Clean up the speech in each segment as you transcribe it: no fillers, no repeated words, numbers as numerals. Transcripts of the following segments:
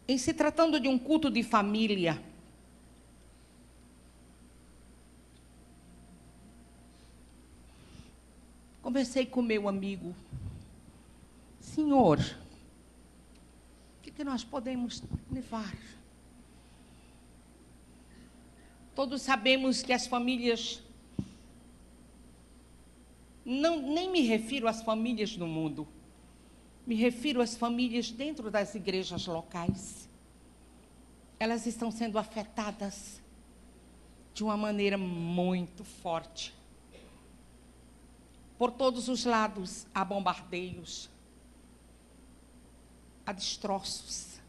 em se tratando de um culto de família, conversei com meu amigo. Senhor, o que nós podemos levar? Todos sabemos que as famílias, nem me refiro às famílias no mundo, me refiro às famílias dentro das igrejas locais. Elas estão sendo afetadas de uma maneira muito forte. Por todos os lados há bombardeios, há destroços.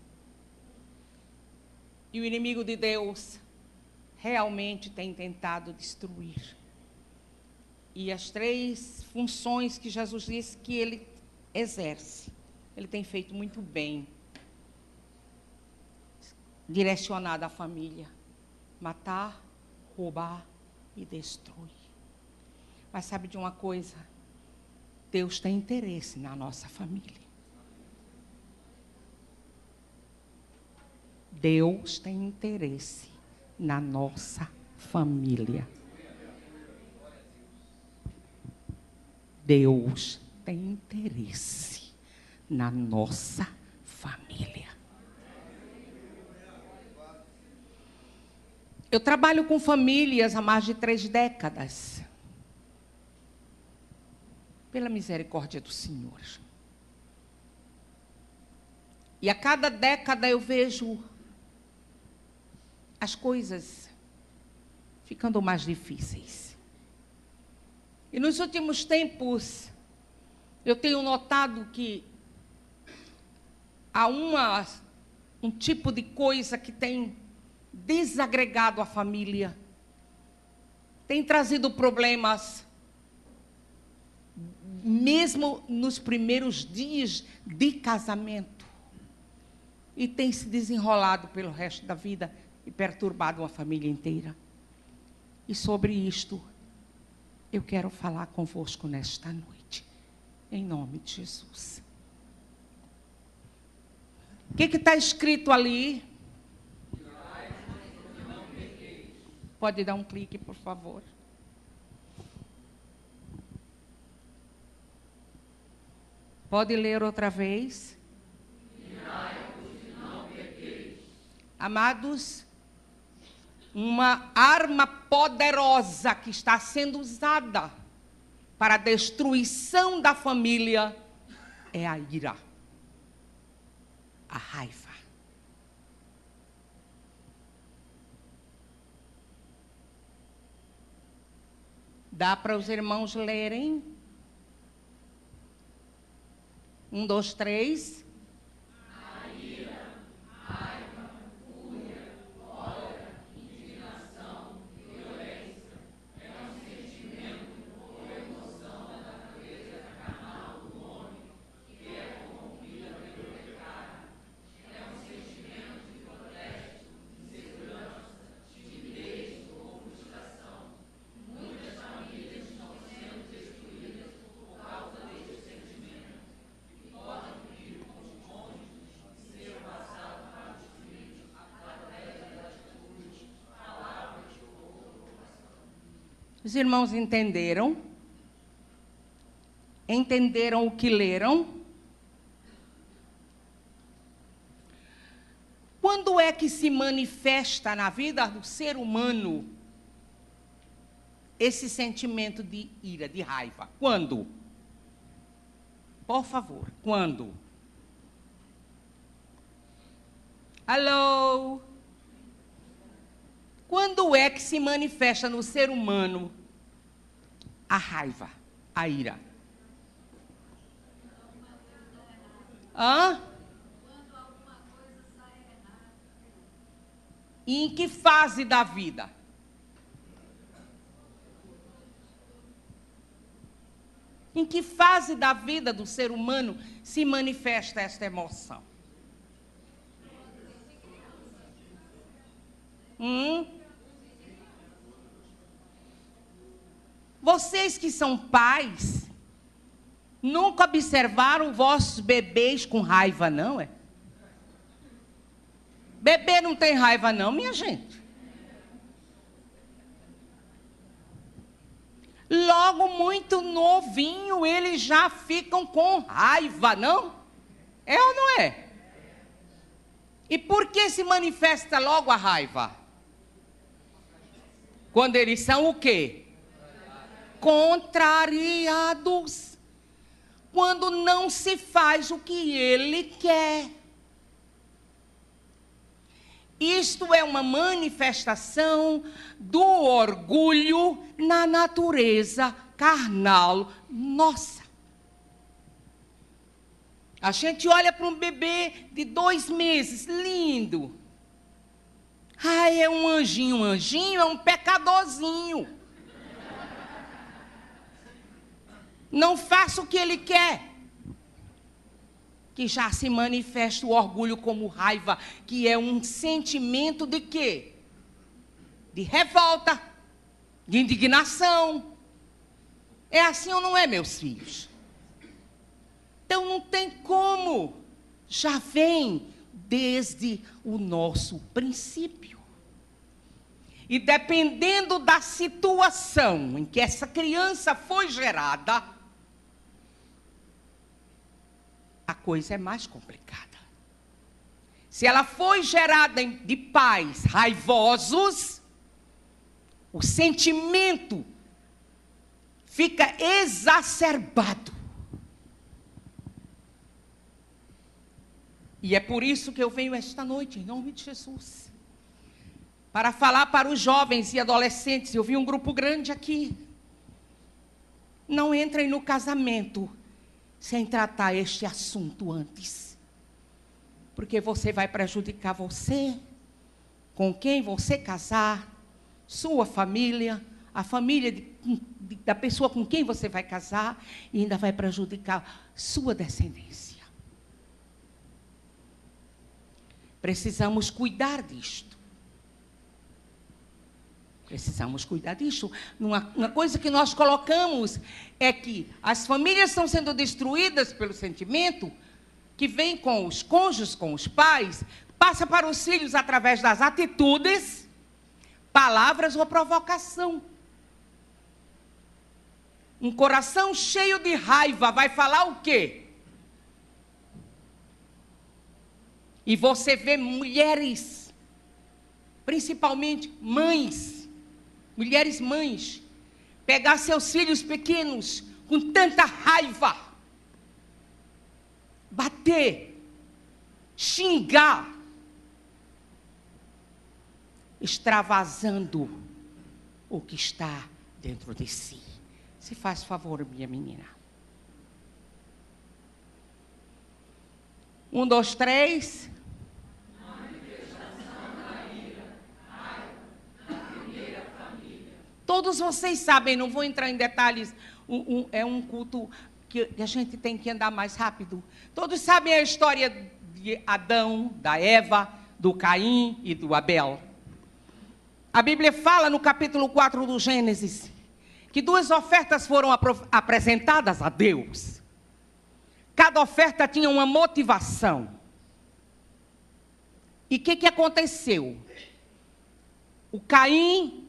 E o inimigo de Deus realmente tem tentado destruir. E as 3 funções que Jesus disse que ele exerce, ele tem feito muito bem. Direcionado à família: matar, roubar e destruir. Mas sabe de uma coisa? Deus tem interesse na nossa família. Deus tem interesse na nossa família. Deus tem interesse na nossa família. Eu trabalho com famílias há mais de 3 décadas. Pela misericórdia do Senhor. E a cada década eu vejo as coisas ficando mais difíceis. E nos últimos tempos, eu tenho notado que há um tipo de coisa que tem desagregado a família, tem trazido problemas, mesmo nos primeiros dias de casamento, e tem se desenrolado pelo resto da vida e perturbado uma família inteira. E sobre isto, eu quero falar convosco nesta noite, em nome de Jesus. O que está escrito ali? Pode dar um clique, por favor. Pode ler outra vez. Amados, uma arma poderosa que está sendo usada para a destruição da família é a ira, a raiva. Dá para os irmãos lerem? 1, 2, 3. A ira, raiva, fúria, cólera, indignação, violência é um sentimento ou emoção da natureza carnal do homem que é corrompida pelo pecado. É um sentimento de protesto, insegurança, timidez ou frustração. Muitas famílias estão sendo destruídas por causa deste sentimento. Os irmãos entenderam? Entenderam o que leram? Quando é que se manifesta na vida do ser humano esse sentimento de ira, de raiva? Quando? Por favor, quando? Alô? Quando é que se manifesta no ser humano a raiva, a ira? Hã? Quando alguma coisa sai errada. E em que fase da vida? Em que fase da vida do ser humano se manifesta esta emoção? Vocês que são pais, nunca observaram vossos bebês com raiva, não é? Bebê não tem raiva não, minha gente. Logo muito novinho, eles já ficam com raiva, não? É ou não é? E por que se manifesta logo a raiva? Quando eles são o quê? Contrariados. Quando não se faz o que ele quer. Isto é uma manifestação do orgulho na natureza carnal nossa. A gente olha para um bebê de 2 meses, lindo. Ai, é um anjinho é um pecadorzinho. Não faça o que ele quer. Que já se manifesta o orgulho como raiva, que é um sentimento de quê? De revolta, de indignação. É assim ou não é, meus filhos? Então não tem como. Já vem desde o nosso princípio. E dependendo da situação em que essa criança foi gerada, a coisa é mais complicada. Se ela foi gerada de pais raivosos, o sentimento fica exacerbado. E é por isso que eu venho esta noite, em nome de Jesus, para falar para os jovens e adolescentes. Eu vi um grupo grande aqui. Não entrem no casamento sem tratar este assunto antes. Porque você vai prejudicar você, com quem você casar, sua família, a família da pessoa com quem você vai casar, e ainda vai prejudicar sua descendência. Precisamos cuidar disto. Precisamos cuidar disso. Uma coisa que nós colocamos é que as famílias estão sendo destruídas pelo sentimento que vem com os cônjuges, com os pais, passa para os filhos através das atitudes, palavras ou provocação. Um coração cheio de raiva vai falar o quê? E você vê mulheres, principalmente mães, mulheres mães, pegar seus filhos pequenos com tanta raiva, bater, xingar, extravasando o que está dentro de si. Se faz favor, minha menina. 1, 2, 3. Todos vocês sabem, não vou entrar em detalhes, é um culto que a gente tem que andar mais rápido. Todos sabem a história de Adão, da Eva, do Caim e do Abel. A Bíblia fala no capítulo 4 do Gênesis, que 2 ofertas foram apresentadas a Deus. Cada oferta tinha uma motivação. E o que aconteceu? O Caim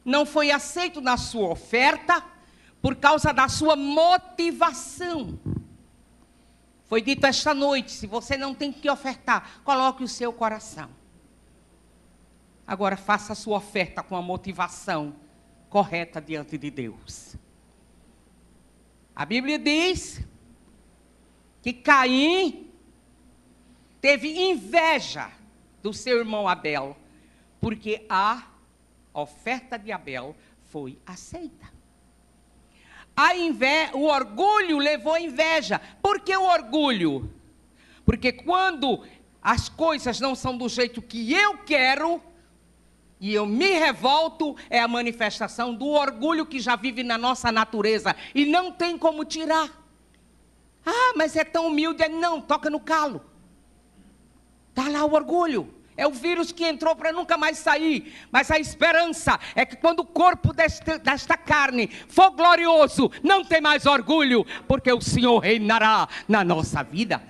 não foi aceito na sua oferta por causa da sua motivação. Foi dito esta noite, se você não tem que ofertar, coloque o seu coração. Agora faça a sua oferta com a motivação correta diante de Deus. A Bíblia diz que Caim teve inveja do seu irmão Abel, porque a oferta de Abel foi aceita. O orgulho levou a inveja. Por que o orgulho? Porque quando as coisas não são do jeito que eu quero, e eu me revolto, é a manifestação do orgulho que já vive na nossa natureza, e não tem como tirar. Ah, mas é tão humilde. Não, toca no calo. Está lá o orgulho. É o vírus que entrou para nunca mais sair. Mas a esperança é que quando o corpo desta carne for glorioso, não tem mais orgulho, porque o Senhor reinará na nossa vida.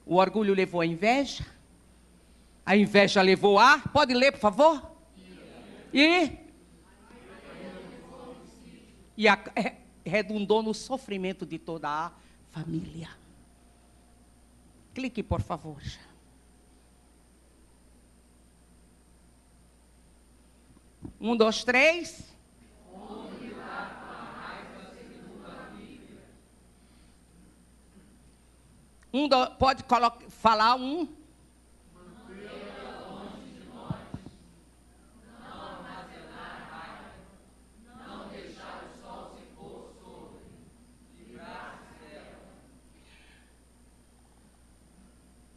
O orgulho levou a inveja, A inveja levou a... Pode ler, por favor? Redundou no sofrimento de toda a família. Clique, por favor. Um, dois, três. Pode falar um.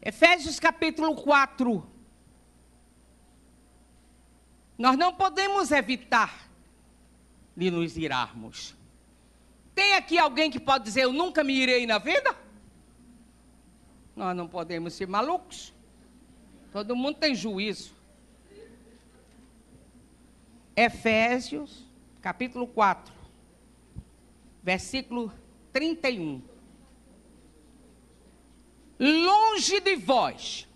Efésios capítulo 4. Nós não podemos evitar de nos irarmos. Tem aqui alguém que pode dizer, eu nunca me irei na vida? Nós não podemos ser malucos. Todo mundo tem juízo. Efésios capítulo 4, versículo 31. Longe de vós,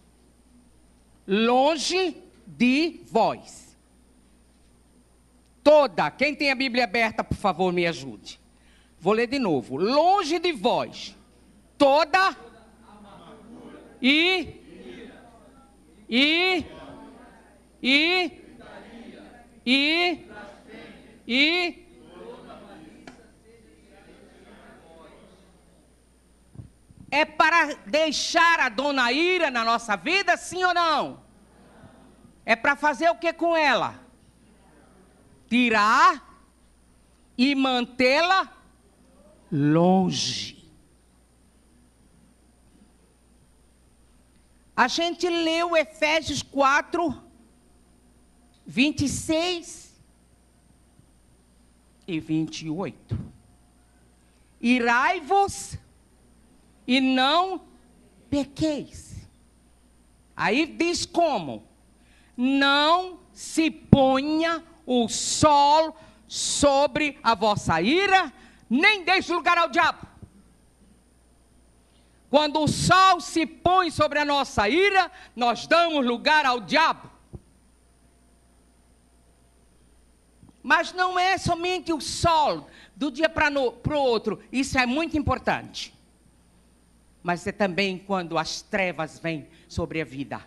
quem tem a Bíblia aberta, por favor, me ajude. Vou ler de novo. Longe de vós, toda é para deixar a dona ira na nossa vida, sim ou não? É para fazer o que com ela? Tirar e mantê-la longe. A gente leu Efésios 4, 26 e 28. Irai-vos e não pequeis. Aí diz como? Não se ponha o sol sobre a vossa ira, nem deixe lugar ao diabo. Quando o sol se põe sobre a nossa ira, nós damos lugar ao diabo. Mas não é somente o sol, do dia para o outro, isso é muito importante. Mas é também quando as trevas vêm sobre a vida.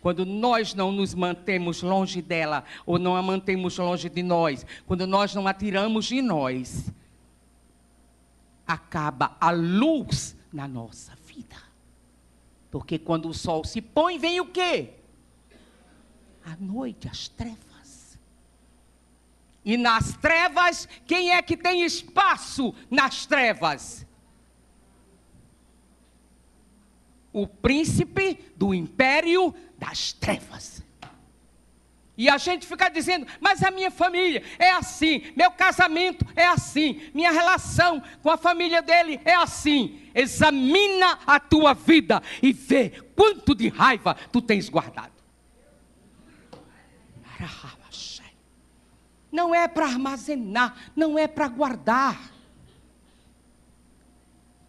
Quando nós não nos mantemos longe dela, ou não a mantemos longe de nós, quando nós não a tiramos de nós, acaba a luz na nossa vida. Porque quando o sol se põe, vem o quê? A noite, as trevas. E nas trevas, quem é que tem espaço nas trevas? O príncipe do império das trevas. E a gente fica dizendo, mas a minha família é assim, meu casamento é assim, minha relação com a família dele é assim. Examina a tua vida e vê quanto de raiva tu tens guardado. Não é para armazenar, não é para guardar.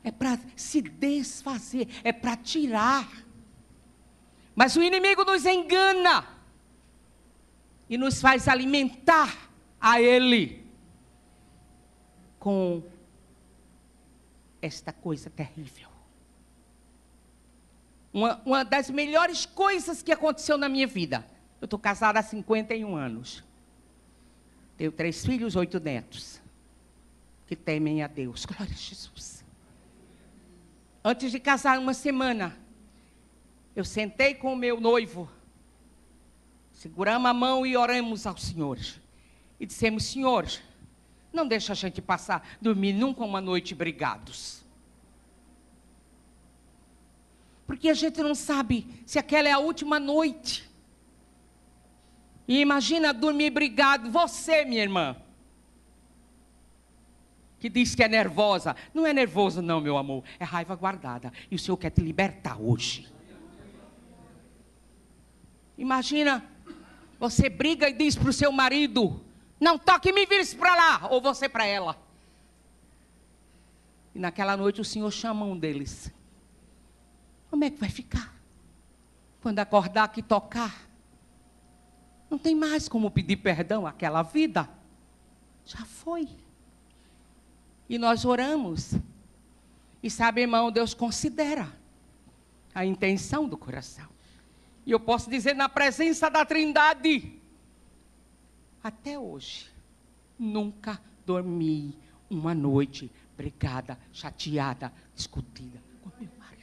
É para se desfazer, é para tirar. Mas o inimigo nos engana e nos faz alimentar a ele com esta coisa terrível. Uma das melhores coisas que aconteceu na minha vida. Eu estou casada há 51 anos. Tenho 3 filhos, 8 netos. Que temem a Deus. Glória a Jesus. Antes de casar, uma semana, eu sentei com o meu noivo, seguramos a mão e oramos ao Senhor. E dissemos, Senhor, não deixa a gente dormir nunca uma noite brigados. Porque a gente não sabe se aquela é a última noite. E imagina dormir brigado, você, minha irmã, que diz que é nervosa. Não é nervoso não, meu amor, é raiva guardada. E o Senhor quer te libertar hoje. Imagina, você briga e diz para o seu marido, não toque e me vire para lá, ou você para ela. E naquela noite o Senhor chama um deles. Como é que vai ficar? Quando acordar que tocar, não tem mais como pedir perdão àquela vida. Já foi. E nós oramos. E sabe, irmão, Deus considera a intenção do coração. E eu posso dizer, na presença da Trindade, até hoje, nunca dormi uma noite brigada, chateada, discutida com meu marido.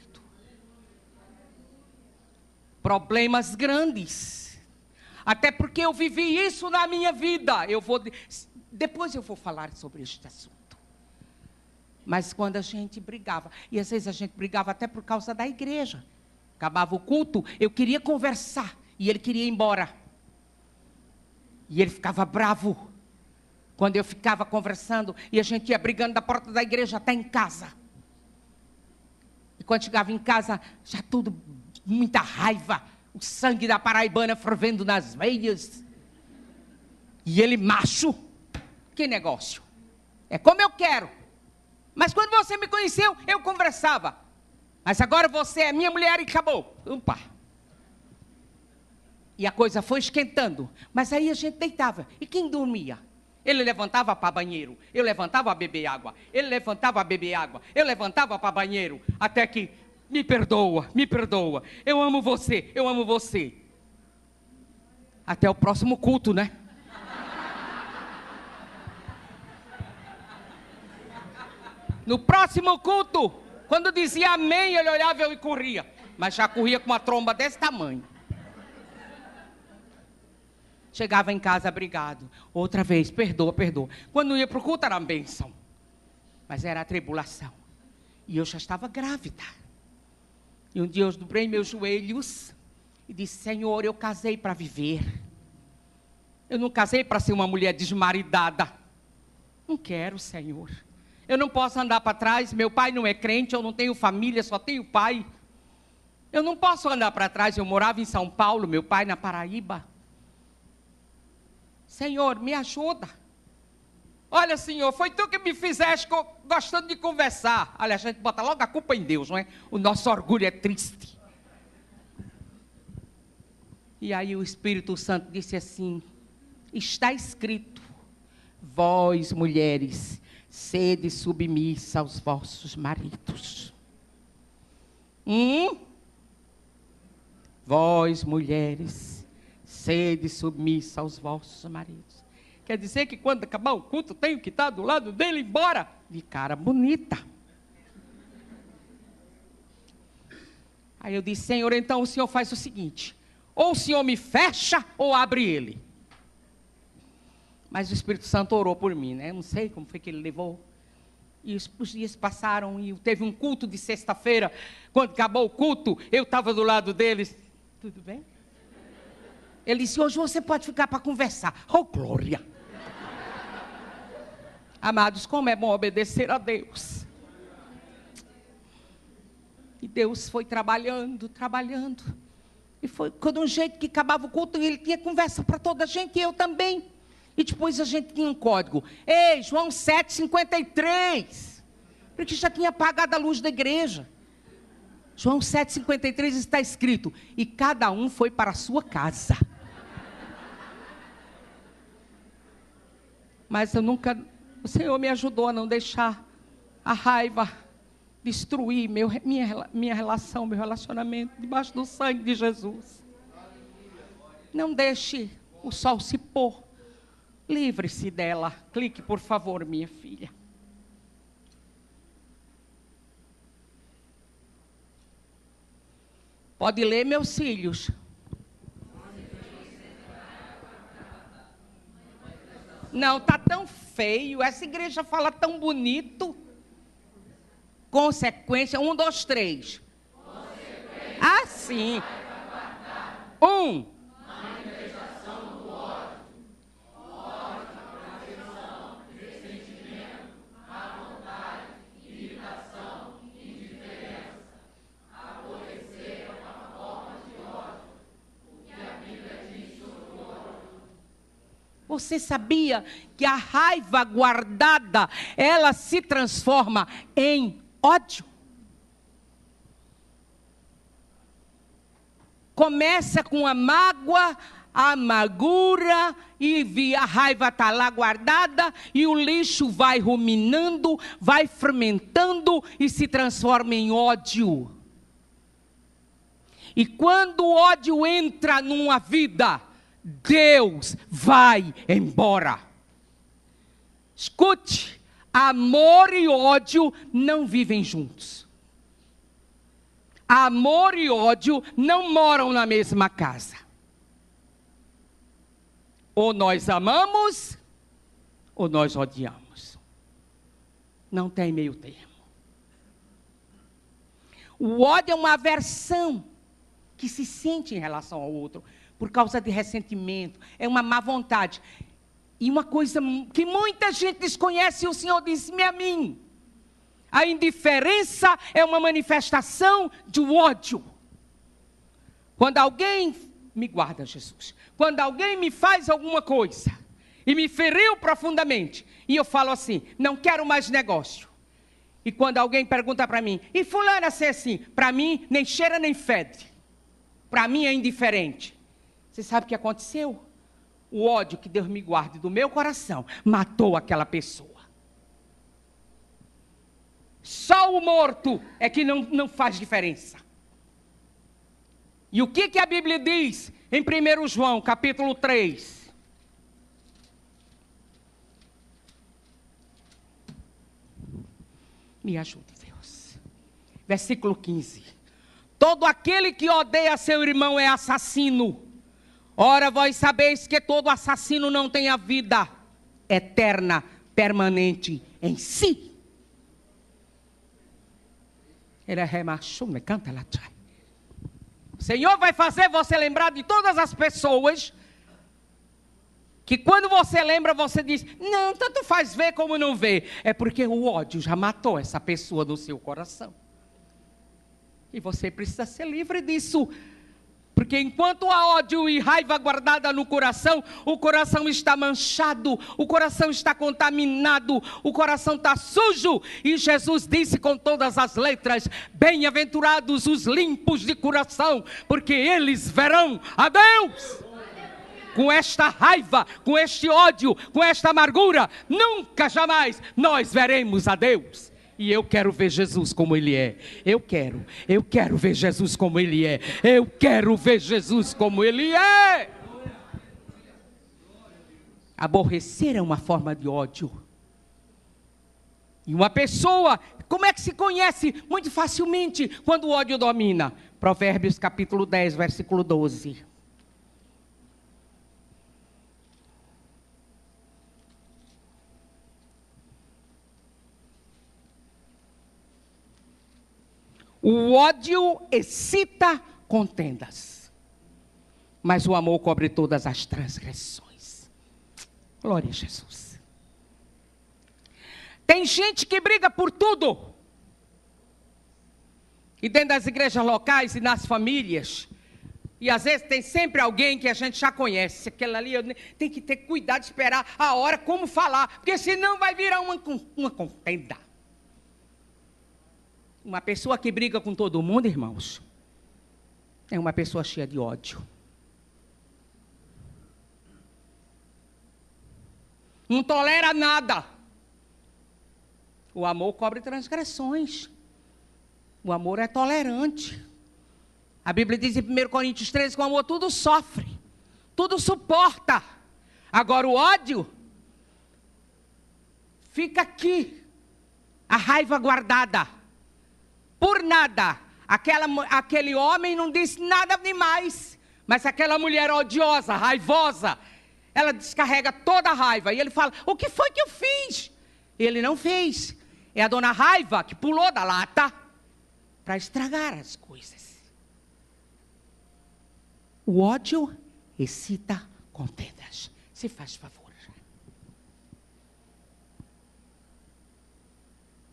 Problemas grandes. Até porque eu vivi isso na minha vida. Depois eu vou falar sobre este assunto. Mas quando a gente brigava, e às vezes a gente brigava até por causa da igreja. Acabava o culto, eu queria conversar, e ele queria ir embora. E ele ficava bravo, quando eu ficava conversando, e a gente ia brigando da porta da igreja até em casa. E quando chegava em casa, já tudo, muita raiva, o sangue da paraibana fervendo nas veias. E ele macho, que negócio, é como eu quero. Mas quando você me conheceu, eu conversava. Mas agora você é minha mulher e acabou. Opa. E a coisa foi esquentando. Mas aí a gente deitava. E quem dormia? Ele levantava para banheiro. Eu levantava a beber água. Ele levantava a beber água. Eu levantava para banheiro. Até que, me perdoa, me perdoa. Eu amo você, eu amo você. Até o próximo culto, né? No próximo culto, quando dizia amém, ele olhava e eu corria. Mas já corria com uma tromba desse tamanho. Chegava em casa brigado. Outra vez, perdoa, perdoa. Quando ia para o culto era uma bênção. Mas era a tribulação. E eu já estava grávida. E um dia eu dobrei meus joelhos e disse, Senhor, eu casei para viver. Eu não casei para ser uma mulher desmaridada. Não quero, Senhor. Eu não posso andar para trás, meu pai não é crente, eu não tenho família, só tenho pai. Eu não posso andar para trás, eu morava em São Paulo, meu pai na Paraíba. Senhor, me ajuda. Olha, Senhor, foi tu que me fizeste gostando de conversar. Olha, a gente bota logo a culpa em Deus, não é? O nosso orgulho é triste. E aí o Espírito Santo disse assim, está escrito, vós mulheres, sede submissa aos vossos maridos. Vós, mulheres, sede submissa aos vossos maridos. Quer dizer que quando acabar o culto, tenho que estar do lado dele embora. De cara bonita. Aí eu disse, Senhor, então o Senhor faz o seguinte. Ou o Senhor me fecha, ou abre ele. Mas o Espírito Santo orou por mim, né? Eu não sei como foi que ele levou. E os dias passaram e teve um culto de sexta-feira. Quando acabou o culto, eu estava do lado deles. Tudo bem? Ele disse, hoje você pode ficar para conversar. Oh, glória! Amados, como é bom obedecer a Deus. E Deus foi trabalhando, trabalhando. E foi de um jeito que acabava o culto, ele tinha conversa para toda a gente, e eu também. E depois a gente tinha um código. Ei, João 7,53. Porque já tinha apagado a luz da igreja. João 7,53 está escrito. E cada um foi para a sua casa. Mas o Senhor me ajudou a não deixar a raiva destruir minha relação, meu relacionamento, debaixo do sangue de Jesus. Não deixe o sol se pôr. Livre-se dela. Clique, por favor, minha filha. Pode ler, meus filhos. Não, está tão feio. Essa igreja fala tão bonito. Consequência. 1, 2, 3. Assim. 1. Você sabia que a raiva guardada, ela se transforma em ódio? Começa com a mágoa, a amargura, e a raiva está lá guardada, e o lixo vai ruminando, vai fermentando e se transforma em ódio. E quando o ódio entra numa vida, Deus vai embora. Escute, amor e ódio não vivem juntos. Amor e ódio não moram na mesma casa. Ou nós amamos, ou nós odiamos. Não tem meio termo. O ódio é uma aversão que se sente em relação ao outro, por causa de ressentimento, é uma má vontade. E uma coisa que muita gente desconhece, o Senhor disse-me a mim: a indiferença é uma manifestação de ódio. Quando alguém, me guarda Jesus, quando alguém me faz alguma coisa, e me feriu profundamente, e eu falo assim, não quero mais negócio. E quando alguém pergunta para mim, e fulana ser assim, para mim nem cheira nem fede. Para mim é indiferente. Você sabe o que aconteceu? O ódio que Deus me guarde do meu coração matou aquela pessoa. Só o morto é que não faz diferença. E o que a Bíblia diz em 1 João, capítulo 3? Me ajude, Deus. Versículo 15. Todo aquele que odeia seu irmão é assassino. Ora, vós sabeis que todo assassino não tem a vida eterna, permanente em si. Ele é remachou, me canta lá atrás. O Senhor vai fazer você lembrar de todas as pessoas que quando você lembra, você diz, não, tanto faz ver como não ver. É porque o ódio já matou essa pessoa do seu coração. E você precisa ser livre disso. Porque enquanto há ódio e raiva guardada no coração, o coração está manchado, o coração está contaminado, o coração está sujo. E Jesus disse com todas as letras, bem-aventurados os limpos de coração, porque eles verão a Deus. Com esta raiva, com este ódio, com esta amargura, nunca, jamais nós veremos a Deus. E eu quero ver Jesus como Ele é. Eu quero ver Jesus como Ele é. Eu quero ver Jesus como Ele é. Aborrecer é uma forma de ódio. E uma pessoa, como é que se conhece? Muito facilmente, quando o ódio domina. Provérbios capítulo 10, versículo 12. O ódio excita contendas, mas o amor cobre todas as transgressões. Glória a Jesus. Tem gente que briga por tudo. E dentro das igrejas locais e nas famílias. E às vezes tem sempre alguém que a gente já conhece. Aquela ali tem que ter cuidado de esperar a hora como falar. Porque senão vai virar uma contenda. Uma pessoa que briga com todo mundo, irmãos, é uma pessoa cheia de ódio. Não tolera nada. O amor cobre transgressões. O amor é tolerante. A Bíblia diz em 1 Coríntios 13 que o amor tudo sofre, tudo suporta. Agora o ódio fica aqui, a raiva guardada. Por nada, aquele homem não disse nada demais, mas aquela mulher odiosa, raivosa, ela descarrega toda a raiva, e ele fala, o que foi que eu fiz? Ele não fez, é a dona Raiva que pulou da lata, para estragar as coisas. O ódio excita contendas, se faz favor.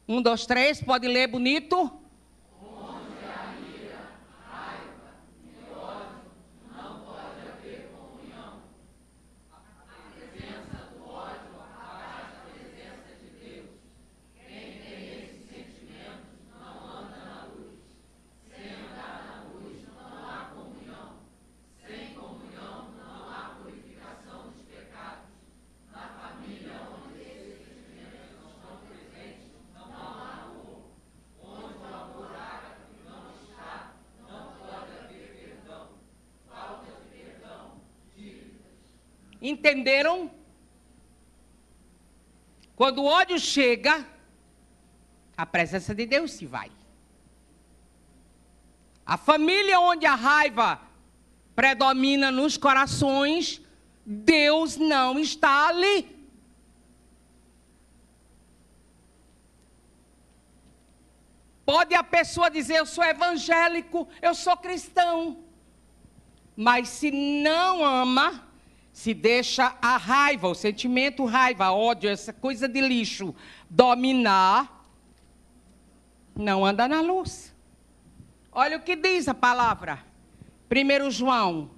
1, 2, 3, pode ler bonito? Entenderam? Quando o ódio chega, a presença de Deus se vai. A família onde a raiva predomina nos corações, Deus não está ali. Pode a pessoa dizer, eu sou evangélico, eu sou cristão. Mas se não ama, se deixa a raiva, o sentimento raiva, ódio, essa coisa de lixo dominar, não anda na luz. Olha o que diz a palavra. 1 João,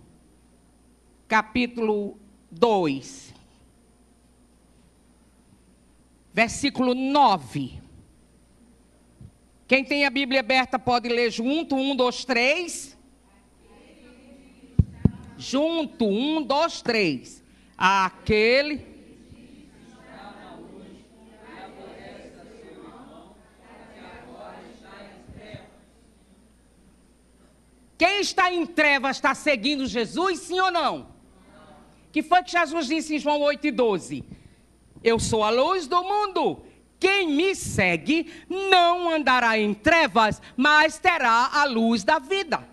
capítulo 2, versículo 9. Quem tem a Bíblia aberta pode ler junto, 1, 2, 3. Junto, 1, 2, 3. Aquele... Quem está em trevas está seguindo Jesus, sim ou não? Que foi que Jesus disse em João 8:12? Eu sou a luz do mundo. Quem me segue não andará em trevas, mas terá a luz da vida.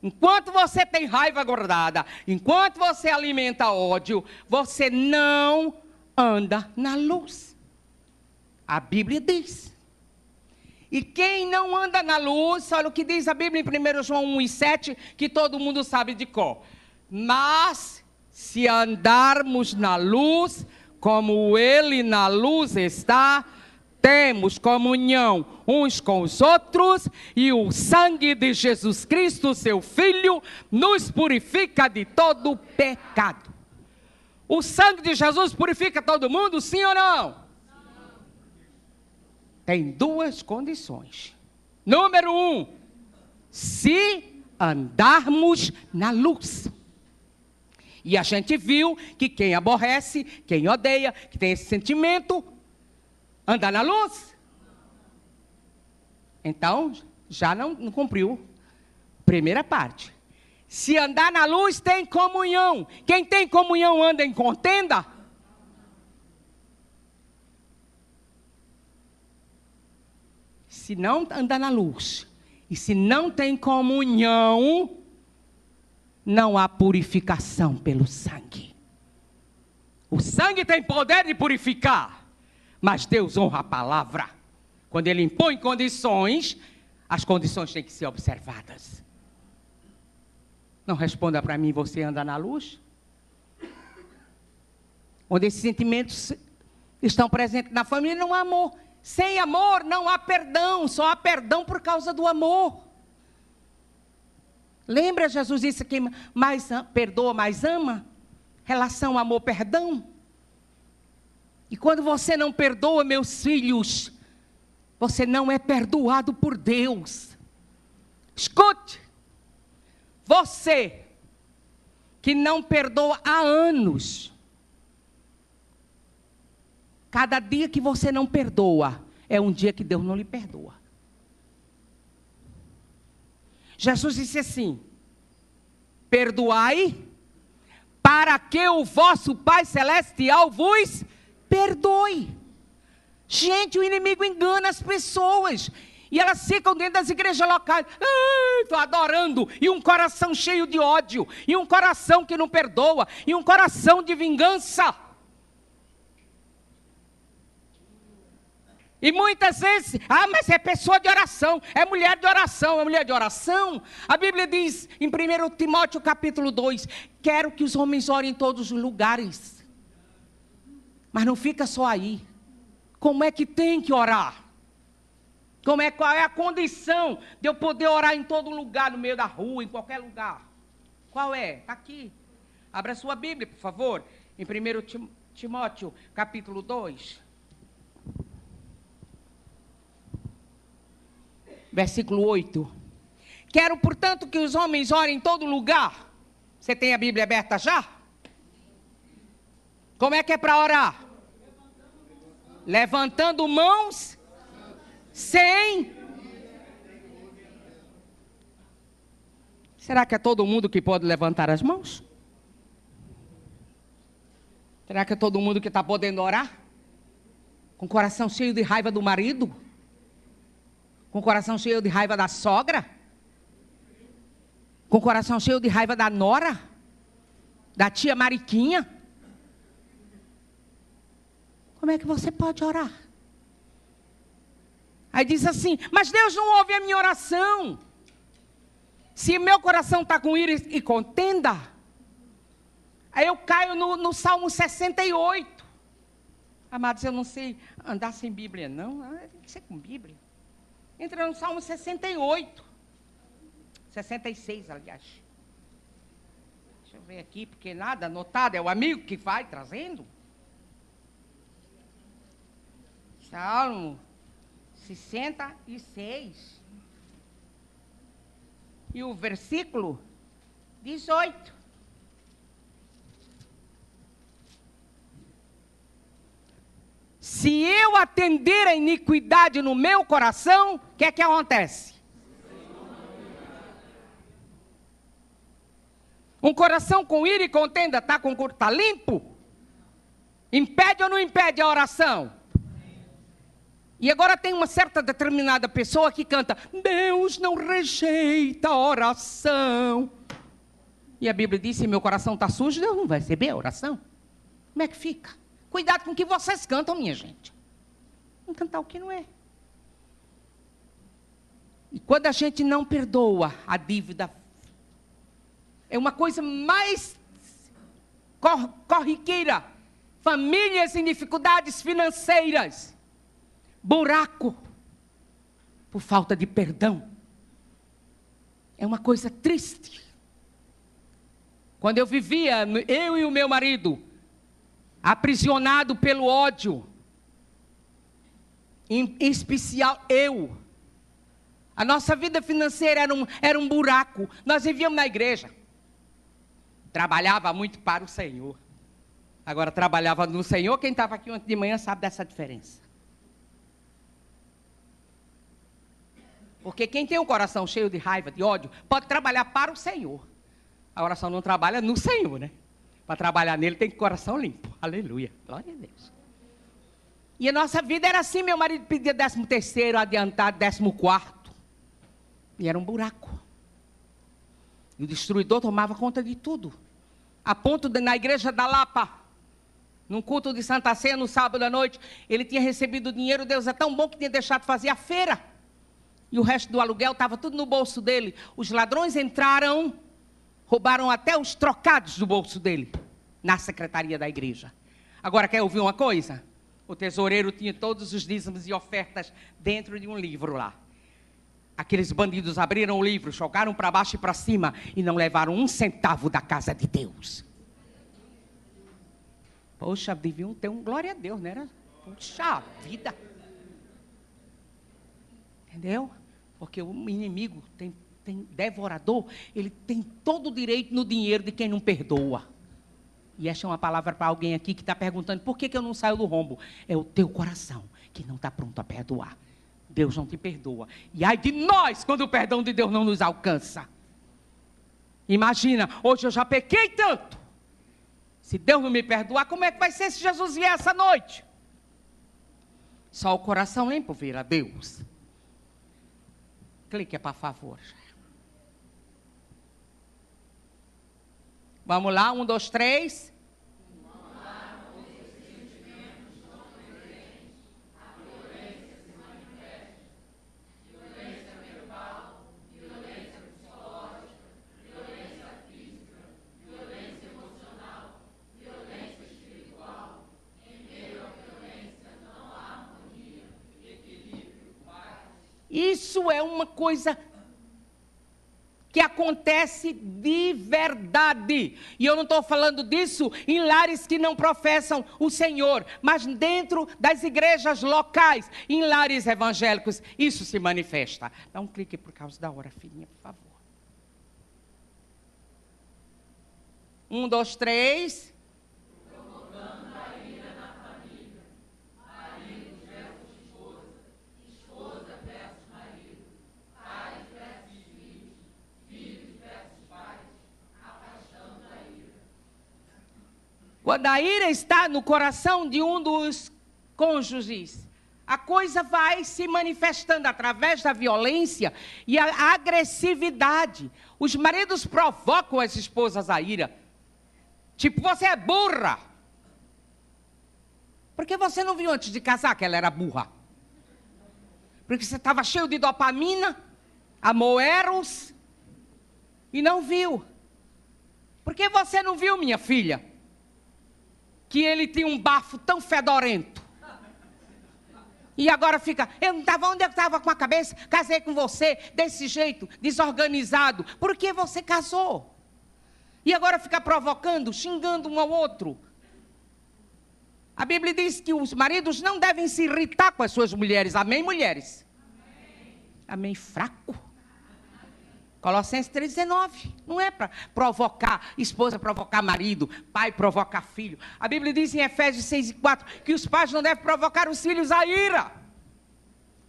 Enquanto você tem raiva guardada, enquanto você alimenta ódio, você não anda na luz. A Bíblia diz. E quem não anda na luz, olha o que diz a Bíblia em 1 João 1:7, que todo mundo sabe de cor. Mas se andarmos na luz, como Ele na luz está, temos comunhão uns com os outros, e o sangue de Jesus Cristo, seu Filho, nos purifica de todo pecado. O sangue de Jesus purifica todo mundo, sim ou não? Tem duas condições. Número 1, se andarmos na luz. E a gente viu que quem aborrece, quem odeia, que tem esse sentimento, anda na luz. Então, já não cumpriu a primeira parte. Se andar na luz, tem comunhão. Quem tem comunhão anda em contenda? Se não anda na luz, e se não tem comunhão, não há purificação pelo sangue. O sangue tem poder de purificar, mas Deus honra a palavra. Quando Ele impõe condições, as condições têm que ser observadas. Não responda para mim, você anda na luz? Onde esses sentimentos estão presentes na família, não há amor. Sem amor não há perdão, só há perdão por causa do amor. Lembra, Jesus disse que mais perdoa, mais ama? Relação, amor, perdão. E quando você não perdoa, meus filhos, você não é perdoado por Deus. Escute, você que não perdoa há anos, cada dia que você não perdoa, é um dia que Deus não lhe perdoa. Jesus disse assim, perdoai, para que o vosso Pai Celestial vos perdoe. Gente, o inimigo engana as pessoas, e elas ficam dentro das igrejas locais, estou adorando, e um coração cheio de ódio, e um coração que não perdoa, e um coração de vingança. E muitas vezes, mas é pessoa de oração, é mulher de oração, é mulher de oração. A Bíblia diz em 1 Timóteo capítulo 2, quero que os homens orem em todos os lugares. Mas não fica só aí. Como é que tem que orar? Qual é a condição de eu poder orar em todo lugar, no meio da rua, em qualquer lugar? Qual é? Está aqui. Abra sua Bíblia, por favor, em 1 Timóteo capítulo 2. Versículo 8. Quero, portanto, que os homens orem em todo lugar. Você tem a Bíblia aberta já? Como é que é para orar? Levantando mãos sem... Será que é todo mundo que pode levantar as mãos? Será que é todo mundo que está podendo orar? Com o coração cheio de raiva do marido? Com o coração cheio de raiva da sogra? Com o coração cheio de raiva da nora? Da tia Mariquinha? Como é que você pode orar? Aí diz assim, mas Deus não ouve a minha oração. Se meu coração está com ira e contenda, aí eu caio no Salmo 68. Amados, eu não sei andar sem Bíblia, não. Tem que ser com Bíblia. Entra no Salmo 68. 66, aliás. Deixa eu ver aqui, porque nada anotado. É o amigo que vai trazendo. Salmo 66. E o versículo 18. Se eu atender a iniquidade no meu coração, o que é que acontece? Um coração com ira e contenda está limpo? Impede ou não impede a oração? E agora tem uma certa determinada pessoa que canta, Deus não rejeita a oração. E a Bíblia diz, se meu coração está sujo, Deus não vai receber a oração. Como é que fica? Cuidado com o que vocês cantam, minha gente. Não cantar o que não é. E quando a gente não perdoa a dívida, é uma coisa mais corriqueira. Famílias em dificuldades financeiras. Buraco. Por falta de perdão. É uma coisa triste. Quando eu vivia, eu e o meu marido, aprisionado pelo ódio, em especial eu. A nossa vida financeira era um buraco. Nós vivíamos na igreja. Trabalhava muito para o Senhor. Agora, trabalhava no Senhor, quem estava aqui ontem de manhã sabe dessa diferença. Porque quem tem um coração cheio de raiva, de ódio, pode trabalhar para o Senhor. A oração não trabalha no Senhor, né? Para trabalhar nele tem que coração limpo. Aleluia. Glória a Deus. E a nossa vida era assim, meu marido pedia 13º, adiantado, 14º. E era um buraco. E o destruidor tomava conta de tudo. A ponto de, na igreja da Lapa, num culto de Santa Ceia, no sábado à noite, ele tinha recebido dinheiro, Deus é tão bom que tinha deixado de fazer a feira. E o resto do aluguel estava tudo no bolso dele. Os ladrões entraram, roubaram até os trocados do bolso dele, na secretaria da igreja. Agora, quer ouvir uma coisa? O tesoureiro tinha todos os dízimos e ofertas dentro de um livro lá. Aqueles bandidos abriram o livro, jogaram para baixo e para cima e não levaram um centavo da casa de Deus. Poxa, deviam ter um glória a Deus, né? Puxa vida. Entendeu? Porque o inimigo tem devorador, ele tem todo o direito no dinheiro de quem não perdoa. E essa é uma palavra para alguém aqui que está perguntando, por que eu não saio do rombo? É o teu coração que não está pronto a perdoar. Deus não te perdoa. E ai de nós, quando o perdão de Deus não nos alcança. Imagina, hoje eu já pequei tanto. Se Deus não me perdoar, como é que vai ser se Jesus vier essa noite? Só o coração limpo vira Deus. Clique, por favor. Vamos lá, 1, 2, 3. Isso é uma coisa que acontece de verdade. E eu não estou falando disso em lares que não professam o Senhor, mas dentro das igrejas locais, em lares evangélicos, isso se manifesta. Dá um clique por causa da hora, filhinha, por favor. 1, 2, 3. Quando a ira está no coração de um dos cônjuges, a coisa vai se manifestando através da violência e a agressividade. Os maridos provocam as esposas à ira. Tipo, você é burra. Porque você não viu antes de casar que ela era burra? Porque você estava cheio de dopamina, amor eros, e não viu. Por que você não viu, minha filha, que ele tinha um bafo tão fedorento? E agora fica, eu não estava onde eu estava com a cabeça, casei com você desse jeito, desorganizado. Por que você casou? E agora fica provocando, xingando um ao outro. A Bíblia diz que os maridos não devem se irritar com as suas mulheres. Amém, mulheres? Amém, amém fraco. Colossenses 3,19. Não é para provocar esposa, provocar marido, pai provocar filho. A Bíblia diz em Efésios 6:4 que os pais não devem provocar os filhos à ira.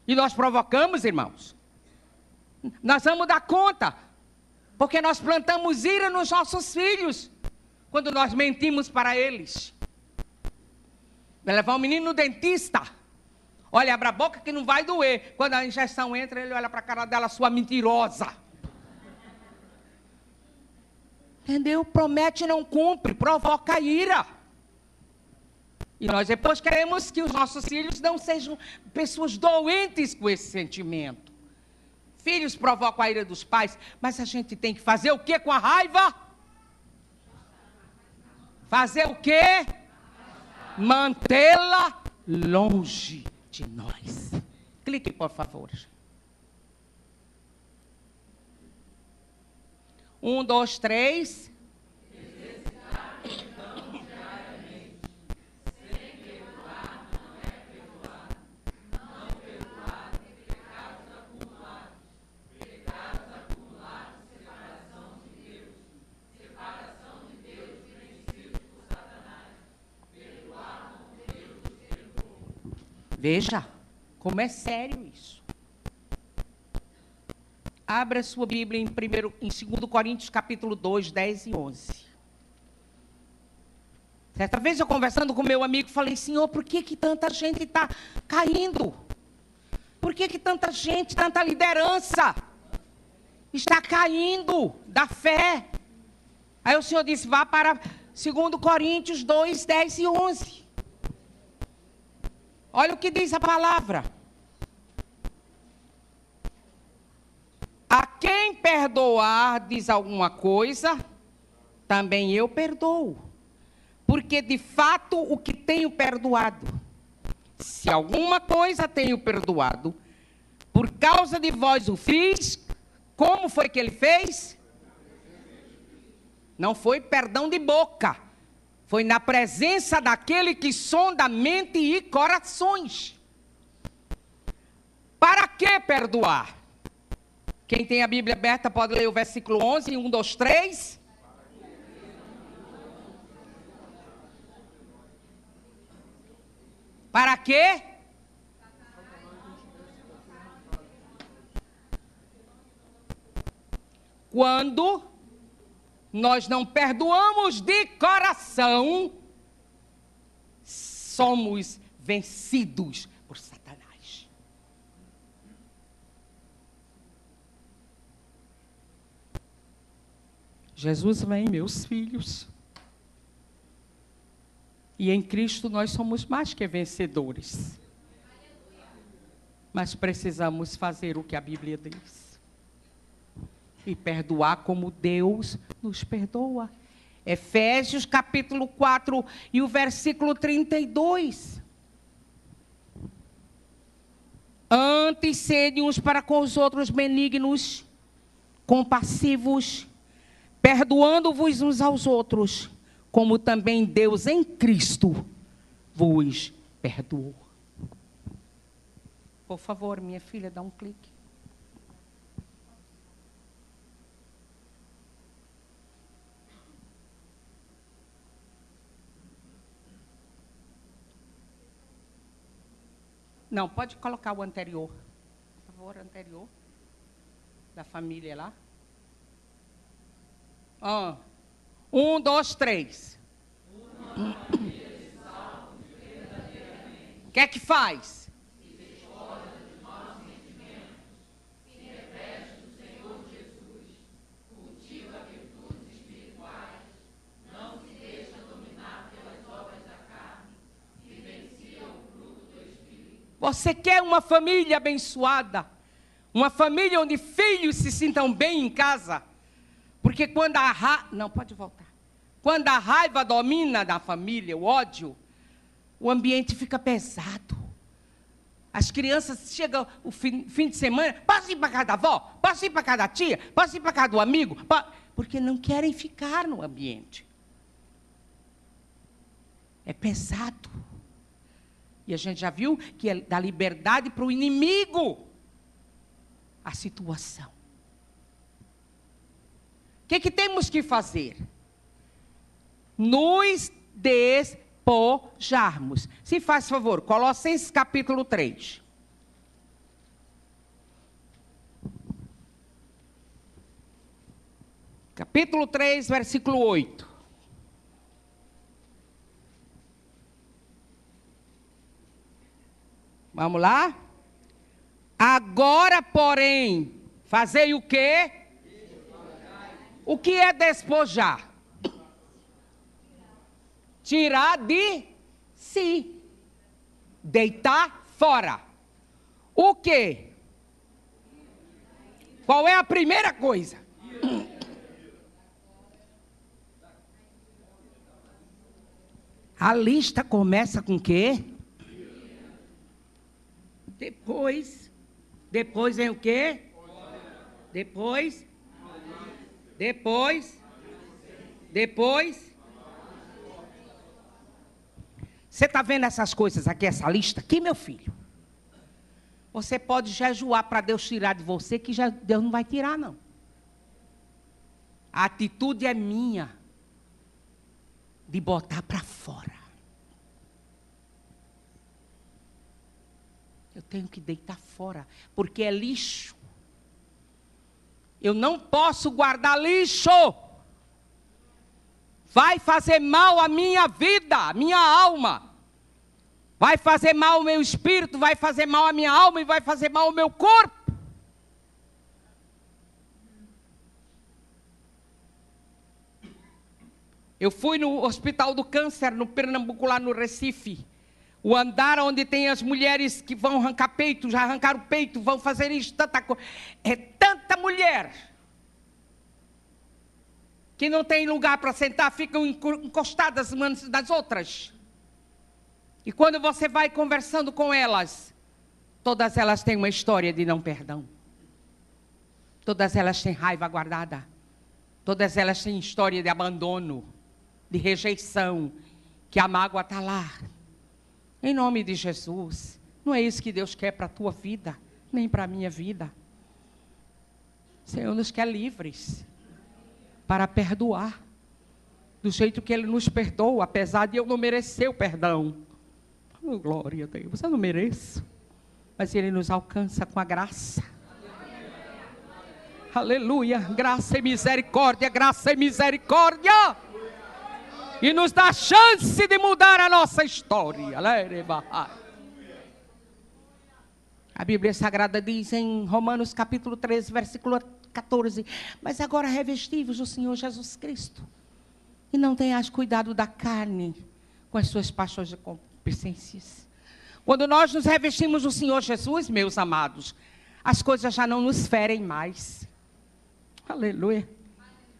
E nós provocamos, irmãos. Nós vamos dar conta. Porque nós plantamos ira nos nossos filhos. Quando nós mentimos para eles. Vai levar um menino no dentista. Olha, abre a boca que não vai doer. Quando a injeção entra, ele olha para a cara dela, sua mentirosa. Entendeu? Promete e não cumpre, provoca a ira. E nós depois queremos que os nossos filhos não sejam pessoas doentes com esse sentimento. Filhos provocam a ira dos pais, mas a gente tem que fazer o que com a raiva? Fazer o quê? Mantê-la longe de nós. Clique, por favor. 1, 2, 3. Veja como é sério isso. Abra sua Bíblia em 2 Coríntios, capítulo 2, 10 e 11. Certa vez eu conversando com meu amigo, falei, Senhor, por que tanta gente está caindo? Por que tanta gente, tanta liderança está caindo da fé? Aí o Senhor disse, vá para 2 Coríntios 2, 10 e 11. Olha o que diz a palavra. A quem perdoardes alguma coisa, também eu perdoo. Porque de fato o que tenho perdoado, se alguma coisa tenho perdoado, por causa de vós o fiz, como foi que ele fez? Não foi perdão de boca. Foi na presença daquele que sonda mente e corações. Para que perdoar? Quem tem a Bíblia aberta pode ler o versículo 11, 1, 2, 3. Para quê? Quando nós não perdoamos de coração, somos vencidos por Satanás. Jesus vem, meus filhos. E em Cristo nós somos mais que vencedores. Mas precisamos fazer o que a Bíblia diz. E perdoar como Deus nos perdoa. Efésios capítulo 4 e o versículo 32. Antes sede uns para com os outros benignos, compassivos, perdoando-vos uns aos outros, como também Deus em Cristo vos perdoou. Por favor, minha filha, dá um clique. Não, pode colocar o anterior. Por favor, anterior. Da família lá. 1, 2, 3. O que é que faz? Você quer uma família abençoada? Uma família onde filhos se sintam bem em casa? Porque quando a raiva... Não, pode voltar. Quando a raiva domina na família, o ódio, o ambiente fica pesado. As crianças chegam o fim de semana, posso ir para casa da avó? Posso ir para casa da tia? Posso ir para casa do amigo? Porque não querem ficar no ambiente. É pesado. E a gente já viu que é da liberdade para o inimigo a situação. O que temos que fazer? Nos despojarmos. Se faz favor, Colossenses capítulo 3. Capítulo 3, versículo 8. Vamos lá? Agora, porém, fazei o quê? O que é despojar? Tirar de si. Deitar fora. O quê? Qual é a primeira coisa? A lista começa com o quê? Depois vem o quê? Depois. Você está vendo essas coisas aqui, essa lista aqui, meu filho? Você pode jejuar para Deus tirar de você, que já Deus não vai tirar, não. A atitude é minha de botar para fora. Eu tenho que deitar fora, porque é lixo. Eu não posso guardar lixo. Vai fazer mal à minha vida, à minha alma. Vai fazer mal ao meu espírito, vai fazer mal à minha alma e vai fazer mal ao meu corpo. Eu fui no Hospital do Câncer, no Pernambuco, lá no Recife. O andar onde tem as mulheres que vão arrancar peito, já arrancaram peito, vão fazer isso, tanta coisa. É tanta mulher que não tem lugar para sentar, ficam encostadas umas das outras. E quando você vai conversando com elas, todas elas têm uma história de não perdão. Todas elas têm raiva guardada. Todas elas têm história de abandono, de rejeição, que a mágoa está lá. Em nome de Jesus, não é isso que Deus quer para a tua vida, nem para a minha vida. O Senhor nos quer livres para perdoar, do jeito que Ele nos perdoa, apesar de eu não merecer o perdão. Oh, glória a Deus, eu não mereço, mas Ele nos alcança com a graça. Aleluia, graça e misericórdia, graça e misericórdia. E nos dá a chance de mudar a nossa história. A Bíblia Sagrada diz em Romanos capítulo 13, versículo 14. Mas agora revestivos do Senhor Jesus Cristo. E não tenhas cuidado da carne com as suas paixões e concupiscências. Quando nós nos revestimos do Senhor Jesus, meus amados, as coisas já não nos ferem mais. Aleluia.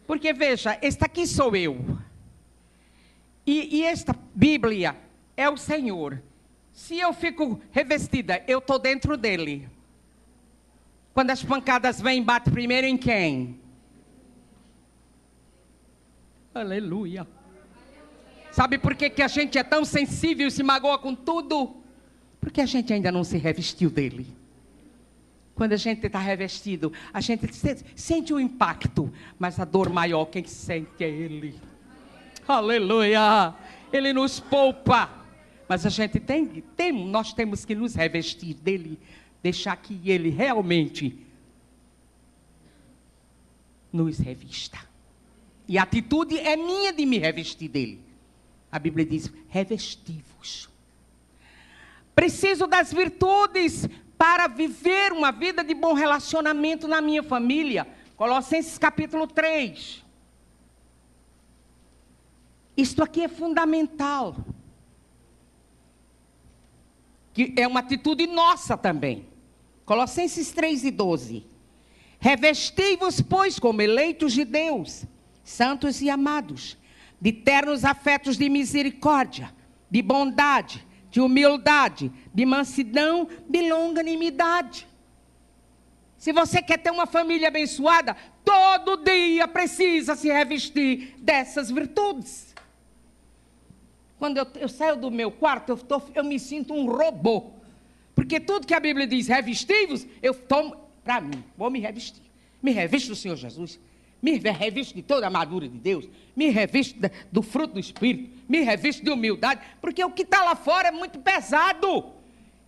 Porque veja, esta aqui sou eu. E esta Bíblia é o Senhor. Se eu fico revestida, eu estou dentro dele. Quando as pancadas vêm, bate primeiro em quem? Aleluia. Sabe por que a gente é tão sensível e se magoa com tudo? Porque a gente ainda não se revestiu dele. Quando a gente está revestido, a gente sente o impacto, mas a dor maior quem sente é ele. Aleluia. Ele nos poupa. Mas a gente nós temos que nos revestir dele, deixar que ele realmente nos revista. E a atitude é minha de me revestir dele. A Bíblia diz, revesti-vos. Preciso das virtudes para viver uma vida de bom relacionamento na minha família. Colossenses capítulo 3. Isto aqui é fundamental. Que é uma atitude nossa também. Colossenses 3:12. Revesti-vos, pois, como eleitos de Deus, santos e amados, de ternos afetos de misericórdia, de bondade, de humildade, de mansidão, de longanimidade. Se você quer ter uma família abençoada, todo dia precisa se revestir dessas virtudes. Quando eu saio do meu quarto, eu me sinto um robô. Porque tudo que a Bíblia diz, revesti-vos, eu tomo para mim, vou me revestir. Me revisto do Senhor Jesus, me revisto de toda a armadura de Deus, me revisto do fruto do Espírito, me revisto de humildade, porque o que está lá fora é muito pesado.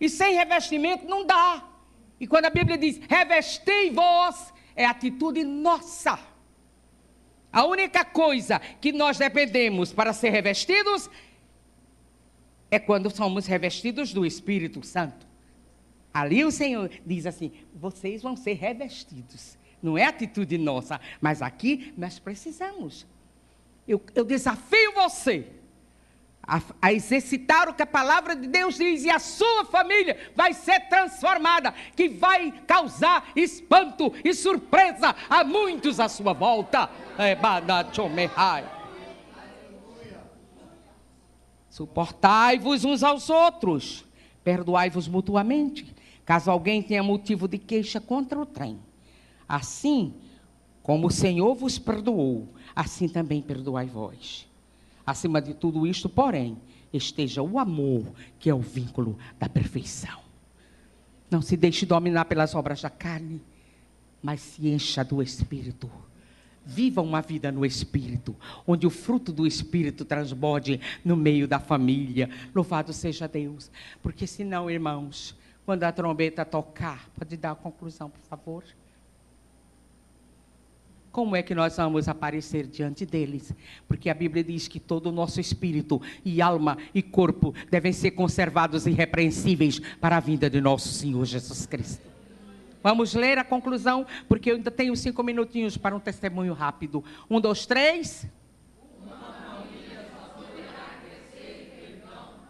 E sem revestimento não dá. E quando a Bíblia diz, revesti-vos, é atitude nossa. A única coisa que nós dependemos para ser revestidos é quando somos revestidos do Espírito Santo. Ali o Senhor diz assim, vocês vão ser revestidos. Não é atitude nossa, mas aqui nós precisamos. Eu desafio você a exercitar o que a palavra de Deus diz, e a sua família vai ser transformada, que vai causar espanto e surpresa a muitos à sua volta. Suportai-vos uns aos outros, perdoai-vos mutuamente, caso alguém tenha motivo de queixa contra o trem. Assim como o Senhor vos perdoou, assim também perdoai vós. Acima de tudo isto, porém, esteja o amor, que é o vínculo da perfeição. Não se deixe dominar pelas obras da carne, mas se encha do Espírito. Viva uma vida no Espírito, onde o fruto do Espírito transborde no meio da família. Louvado seja Deus. Porque senão, irmãos, quando a trombeta tocar, pode dar a conclusão, por favor? Como é que nós vamos aparecer diante deles? Porque a Bíblia diz que todo o nosso espírito e alma e corpo devem ser conservados irrepreensíveis para a vinda de nosso Senhor Jesus Cristo. Vamos ler a conclusão, porque eu ainda tenho 5 minutinhos para um testemunho rápido. 1, 2, 3. Uma família só poderá crescer em perdão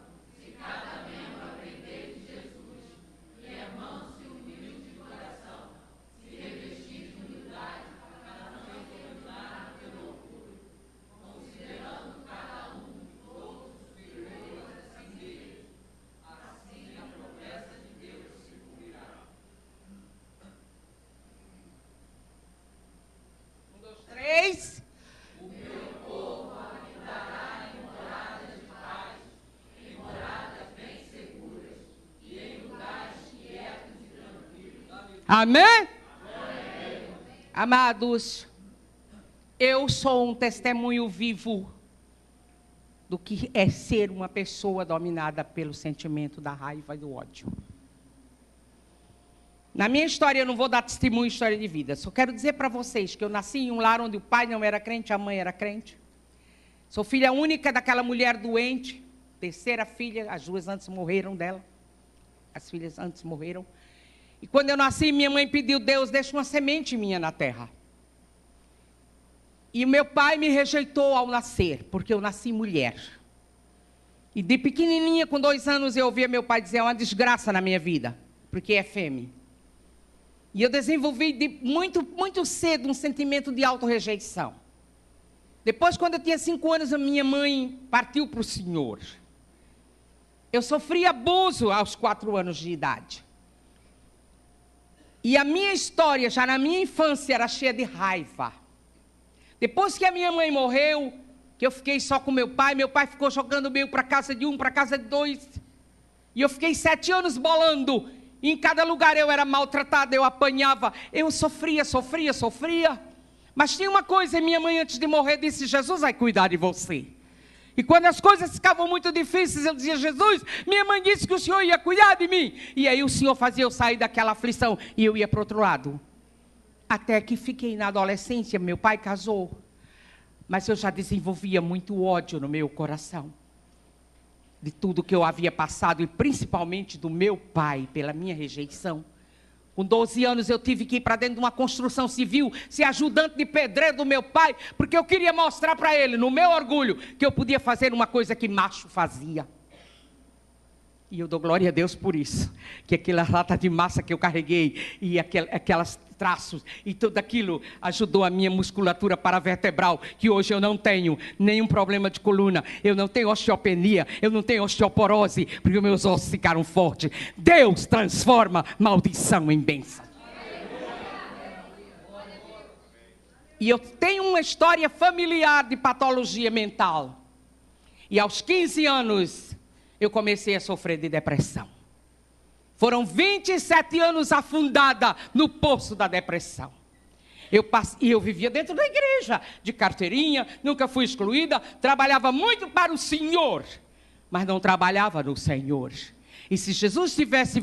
se cada membro aprender de Jesus, que é manso e humilde de coração, se revestir de humildade, para não exterminar pelo orgulho, considerando cada um todos superiores a si mesmo. Assim a promessa de Deus se cumprirá. 1, 2, 3. O meu povo habitará em moradas de paz, em moradas bem seguras e em lugares quietos e tranquilos. Amém? Amados, eu sou um testemunho vivo do que é ser uma pessoa dominada pelo sentimento da raiva e do ódio. Na minha história, eu não vou dar testemunho de história de vida. Só quero dizer para vocês que eu nasci em um lar onde o pai não era crente, a mãe era crente. Sou filha única daquela mulher doente, terceira filha, as duas antes morreram dela. As filhas antes morreram. E quando eu nasci, minha mãe pediu, Deus, deixa uma semente minha na terra. E meu pai me rejeitou ao nascer, porque eu nasci mulher. E de pequenininha, com 2 anos, eu ouvia meu pai dizer, é uma desgraça na minha vida, porque é fêmea. E eu desenvolvi muito cedo um sentimento de autorrejeição. Depois, quando eu tinha 5 anos, a minha mãe partiu para o Senhor. Eu sofri abuso aos 4 anos de idade. E a minha história, já na minha infância, era cheia de raiva. Depois que a minha mãe morreu, que eu fiquei só com meu pai ficou jogando meio para casa de um, para casa de 2. E eu fiquei 7 anos bolando. E em cada lugar eu era maltratada, eu apanhava, eu sofria. Mas tinha uma coisa, minha mãe antes de morrer disse, Jesus vai cuidar de você. E quando as coisas ficavam muito difíceis, eu dizia, Jesus, minha mãe disse que o Senhor ia cuidar de mim. E aí o Senhor fazia eu sair daquela aflição e eu ia para o outro lado. Até que fiquei na adolescência, meu pai casou. Mas eu já desenvolvia muito ódio no meu coração. de tudo que eu havia passado e principalmente do meu pai pela minha rejeição. Com 12 anos eu tive que ir para dentro de uma construção civil, ser ajudante de pedreiro do meu pai, porque eu queria mostrar para ele, no meu orgulho, que eu podia fazer uma coisa que macho fazia. E eu dou glória a Deus por isso, que aquela lata de massa que eu carreguei, e aquelas traços, e tudo aquilo ajudou a minha musculatura paravertebral, que hoje eu não tenho nenhum problema de coluna, eu não tenho osteopenia, eu não tenho osteoporose, porque meus ossos ficaram fortes. Deus transforma maldição em bênção. E eu tenho uma história familiar de patologia mental. E aos 15 anos, eu comecei a sofrer de depressão. Foram 27 anos afundada no poço da depressão. Eu vivia dentro da igreja, de carteirinha, nunca fui excluída, trabalhava muito para o Senhor, mas não trabalhava no Senhor. E se Jesus tivesse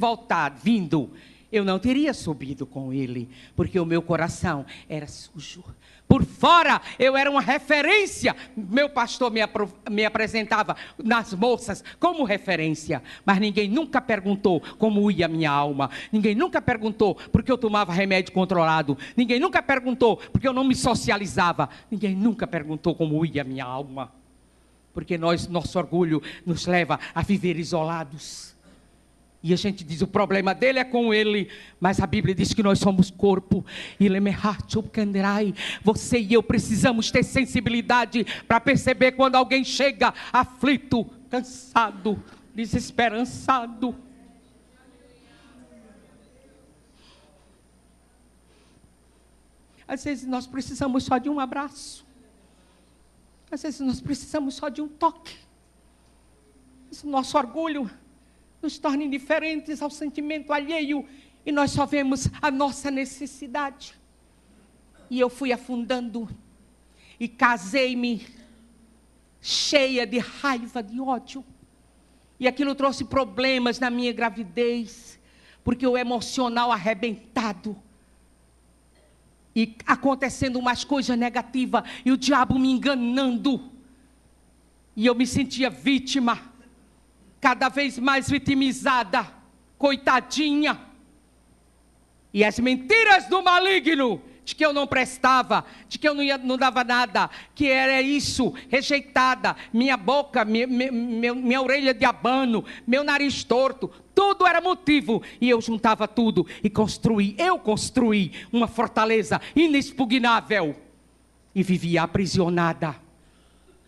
vindo, eu não teria subido com ele, porque o meu coração era sujo. Por fora, eu era uma referência. Meu pastor me apresentava nas moças como referência. Mas ninguém nunca perguntou como ia a minha alma. Ninguém nunca perguntou porque eu tomava remédio controlado. Ninguém nunca perguntou porque eu não me socializava. Ninguém nunca perguntou como ia a minha alma. Porque nosso orgulho nos leva a viver isolados. E a gente diz, o problema dele é com ele, mas a Bíblia diz que nós somos corpo. E você e eu precisamos ter sensibilidade para perceber quando alguém chega aflito, cansado, desesperançado. Às vezes nós precisamos só de um abraço. Às vezes nós precisamos só de um toque. Esse nosso orgulho nos torna indiferentes ao sentimento alheio e nós só vemos a nossa necessidade. E eu fui afundando e casei-me cheia de raiva, de ódio. E aquilo trouxe problemas na minha gravidez, porque o emocional arrebentado. E acontecendo umas coisas negativas e o diabo me enganando. E eu me sentia vítima. Cada vez mais vitimizada, coitadinha. E as mentiras do maligno, de que eu não prestava, de que eu não dava nada, que era isso, rejeitada, minha boca, minha orelha de abano, meu nariz torto, tudo era motivo. E eu juntava tudo e eu construí uma fortaleza inexpugnável. E vivia aprisionada.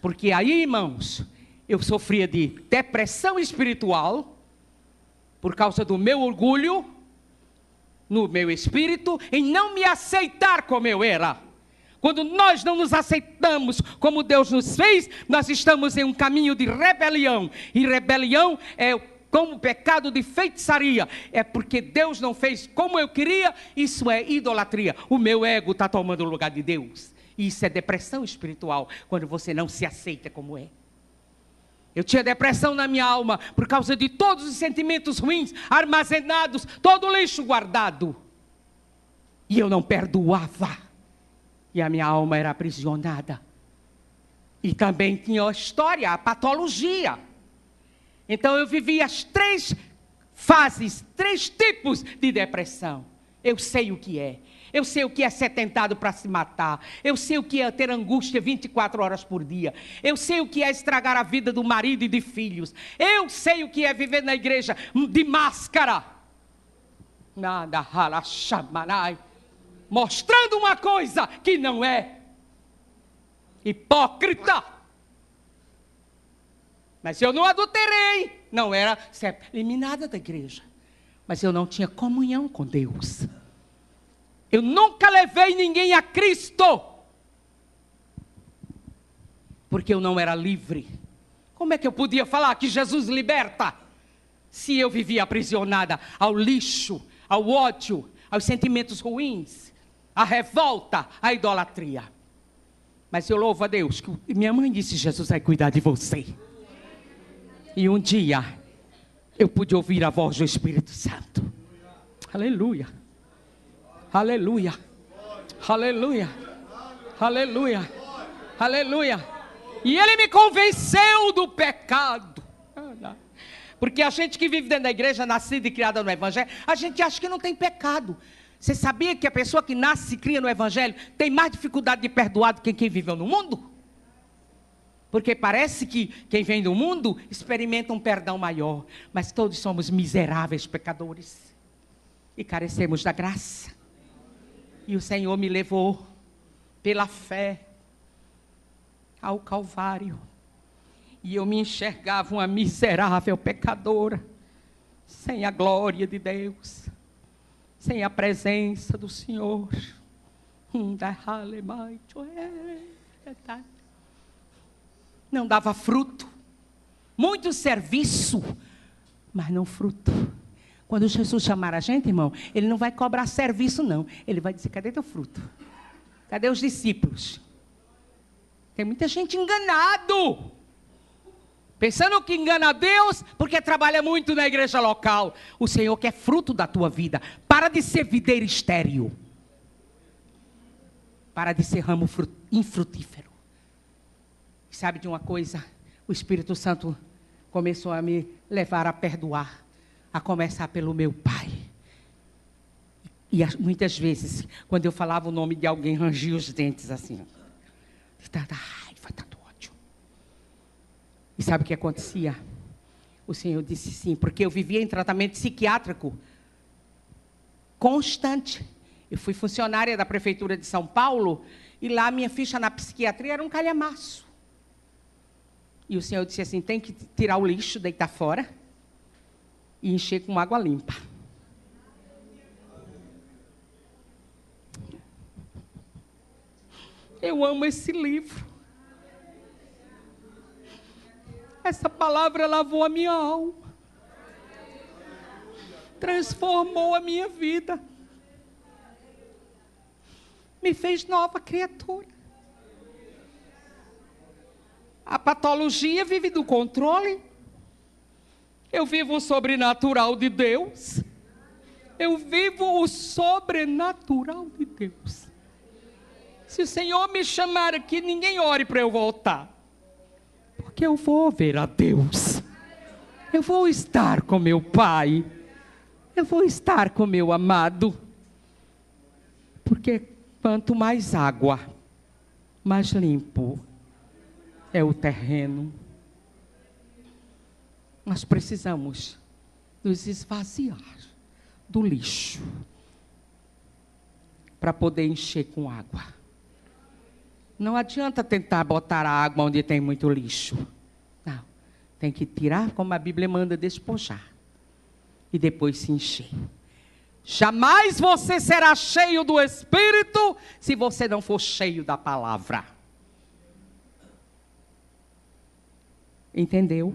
Porque aí, irmãos, eu sofria de depressão espiritual, por causa do meu orgulho, no meu espírito, em não me aceitar como eu era. Quando nós não nos aceitamos como Deus nos fez, nós estamos em um caminho de rebelião. E rebelião é como pecado de feitiçaria. É porque Deus não fez como eu queria, isso é idolatria. O meu ego está tomando o lugar de Deus. Isso é depressão espiritual, quando você não se aceita como é. Eu tinha depressão na minha alma por causa de todos os sentimentos ruins armazenados, todo o lixo guardado. E eu não perdoava. E a minha alma era aprisionada. E também tinha a história, a patologia. Então eu vivia as 3 fases, 3 tipos de depressão. Eu sei o que é. Eu sei o que é ser tentado para se matar. Eu sei o que é ter angústia 24 horas por dia. Eu sei o que é estragar a vida do marido e de filhos. Eu sei o que é viver na igreja de máscara. Nada ralachamanai. Mostrando uma coisa que não é. Hipócrita. Mas eu não adulterei. Não era ser eliminada da igreja. Mas eu não tinha comunhão com Deus. Eu nunca levei ninguém a Cristo. Porque eu não era livre. Como é que eu podia falar que Jesus liberta? Se eu vivia aprisionada ao lixo, ao ódio, aos sentimentos ruins, à revolta, à idolatria. Mas eu louvo a Deus, que minha mãe disse, Jesus vai cuidar de você. E um dia, eu pude ouvir a voz do Espírito Santo. Aleluia. Aleluia, aleluia, aleluia, aleluia. E ele me convenceu do pecado. Porque a gente que vive dentro da igreja, nascida e criada no evangelho, a gente acha que não tem pecado. Você sabia que a pessoa que nasce e se cria no evangelho tem mais dificuldade de perdoar do que quem viveu no mundo? Porque parece que quem vem do mundo experimenta um perdão maior. Mas todos somos miseráveis pecadores. E carecemos da graça. E o Senhor me levou pela fé ao Calvário. E eu me enxergava uma miserável pecadora, sem a glória de Deus, sem a presença do Senhor. Não dava fruto, muito serviço, mas não fruto. Quando Jesus chamar a gente, irmão, Ele não vai cobrar serviço não, Ele vai dizer, cadê teu fruto? Cadê os discípulos? Tem muita gente enganado, pensando que engana a Deus, porque trabalha muito na igreja local. O Senhor quer fruto da tua vida. Para de ser videira estéril. Para de ser ramo infrutífero. E sabe de uma coisa? O Espírito Santo começou a me levar a perdoar. A começar pelo meu pai. E muitas vezes, quando eu falava o nome de alguém, rangia os dentes assim. Tanta raiva, tanto ódio. E sabe o que acontecia? O Senhor disse sim, porque eu vivia em tratamento psiquiátrico constante. Eu fui funcionária da Prefeitura de São Paulo, e lá minha ficha na psiquiatria era um calhamaço. E o Senhor disse assim, tem que tirar o lixo, deitar fora, e encher com água limpa. Eu amo esse livro. Essa palavra lavou a minha alma. Transformou a minha vida. Me fez nova criatura. A patologia vive do controle. Eu vivo o sobrenatural de Deus. Eu vivo o sobrenatural de Deus. Se o Senhor me chamar aqui, ninguém ore para eu voltar. Porque eu vou ver a Deus. Eu vou estar com meu Pai. Eu vou estar com meu amado. Porque quanto mais água, mais limpo é o terreno. Nós precisamos nos esvaziar do lixo para poder encher com água. Não adianta tentar botar a água onde tem muito lixo. Não. Tem que tirar, como a Bíblia manda, despojar. E depois se encher. Jamais você será cheio do Espírito se você não for cheio da palavra. Entendeu?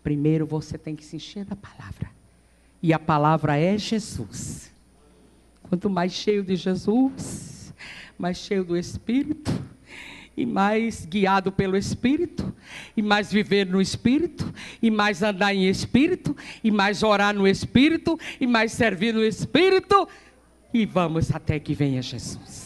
Primeiro você tem que se encher da palavra. E a palavra é Jesus. Quanto mais cheio de Jesus, mais cheio do Espírito, e mais guiado pelo Espírito, e mais viver no Espírito, e mais andar em Espírito, e mais orar no Espírito, e mais servir no Espírito, e vamos até que venha Jesus.